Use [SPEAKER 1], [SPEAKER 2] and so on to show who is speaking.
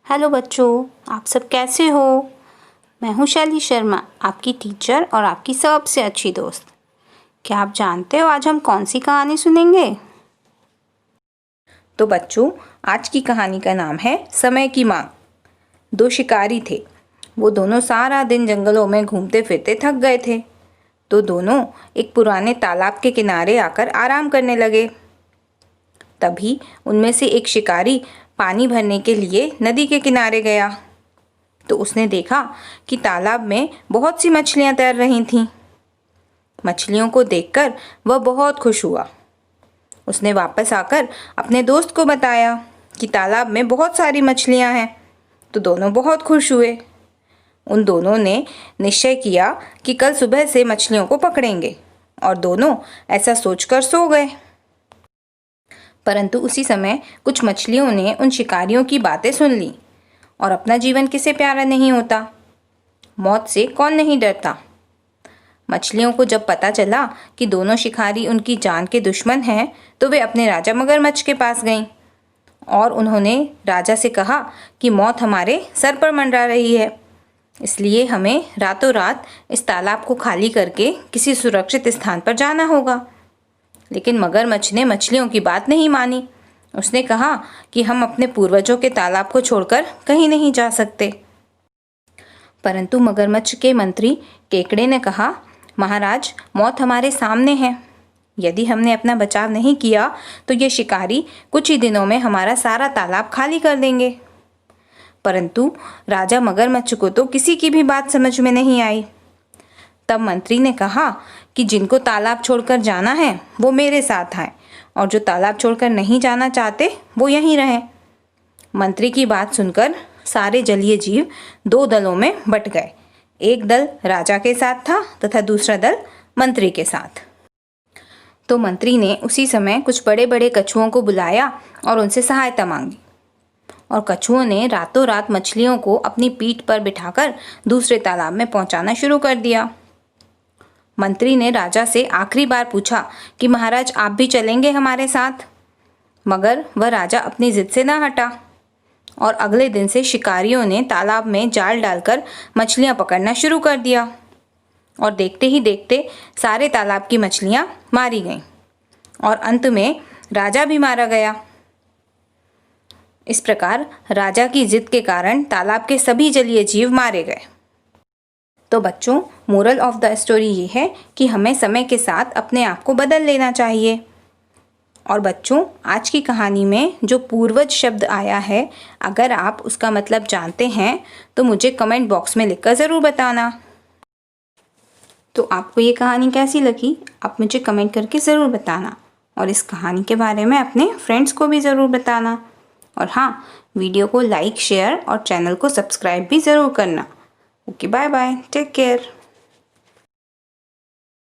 [SPEAKER 1] Hello बच्चों, आप सब कैसे हो। मैं हूँ शैली शर्मा, आपकी टीचर और आपकी सबसे अच्छी दोस्त। क्या आप जानते हो आज हम कौन सी कहानी सुनेंगे? तो बच्चों, आज की कहानी का नाम है समय की मांग। दो शिकारी थे। वो दोनों सारा दिन जंगलों में घूमते फिरते थक गए थे। तो दोनों एक पुराने तालाब के किनारे आकर आराम करने लगे। तभी उनमें से एक शिकारी पानी भरने के लिए नदी के किनारे गया। तो उसने देखा कि तालाब में बहुत सी मछलियां तैर रही थीं। मछलियों को देखकर वह बहुत खुश हुआ। उसने वापस आकर अपने दोस्त को बताया कि तालाब में बहुत सारी मछलियां हैं। तो दोनों बहुत खुश हुए। उन दोनों ने निश्चय किया कि कल सुबह से मछलियों को पकड़ेंगे, और दोनों ऐसा सोचकर सो गए। परंतु उसी समय कुछ मछलियों ने उन शिकारियों की बातें सुन ली। और अपना जीवन किसे प्यारा नहीं होता, मौत से कौन नहीं डरता। मछलियों को जब पता चला कि दोनों शिकारी उनकी जान के दुश्मन हैं, तो वे अपने राजा मगरमच्छ के पास गईं और उन्होंने राजा से कहा कि मौत हमारे सर पर मंडरा रही है, इसलिए हमें रातों रात इस तालाब को खाली करके किसी सुरक्षित स्थान पर जाना होगा। लेकिन मगरमच्छ ने मछलियों की बात नहीं मानी। उसने कहा कि हम अपने पूर्वजों के तालाब को छोड़कर कहीं नहीं जा सकते। परंतु मगरमच्छ के मंत्री केकड़े ने कहा, महाराज, मौत हमारे सामने है। यदि हमने अपना बचाव नहीं किया तो ये शिकारी कुछ ही दिनों में हमारा सारा तालाब खाली कर देंगे। परंतु राजा मगरमच्छ को तो किसी की भी बात समझ में नहीं आई। तब मंत्री ने कहा कि जिनको तालाब छोड़कर जाना है वो मेरे साथ आए, और जो तालाब छोड़कर नहीं जाना चाहते वो यहीं रहें। मंत्री की बात सुनकर सारे जलीय जीव दो दलों में बट गए। एक दल राजा के साथ था तथा दूसरा दल मंत्री के साथ। तो मंत्री ने उसी समय कुछ बड़े बड़े कछुओं को बुलाया और उनसे सहायता मांगी। और कछुओं ने रातों रात मछलियों को अपनी पीठ पर बिठाकर दूसरे तालाब में पहुंचाना शुरू कर दिया। मंत्री ने राजा से आखिरी बार पूछा कि महाराज, आप भी चलेंगे हमारे साथ? मगर वह राजा अपनी जिद से न हटा, और अगले दिन से शिकारियों ने तालाब में जाल डालकर मछलियां पकड़ना शुरू कर दिया। और देखते ही देखते सारे तालाब की मछलियां मारी गईं, और अंत में राजा भी मारा गया। इस प्रकार राजा की जिद के कारण तालाब के सभी जलीय जीव मारे गए। तो बच्चों, मोरल ऑफ द स्टोरी ये है कि हमें समय के साथ अपने आप को बदल लेना चाहिए। और बच्चों, आज की कहानी में जो पूर्वज शब्द आया है, अगर आप उसका मतलब जानते हैं तो मुझे कमेंट बॉक्स में लिखकर ज़रूर बताना। तो आपको ये कहानी कैसी लगी, आप मुझे कमेंट करके ज़रूर बताना, और इस कहानी के बारे में अपने फ्रेंड्स को भी ज़रूर बताना। और हाँ, वीडियो को लाइक, शेयर और चैनल को सब्सक्राइब भी ज़रूर करना। Okay, bye bye, take care.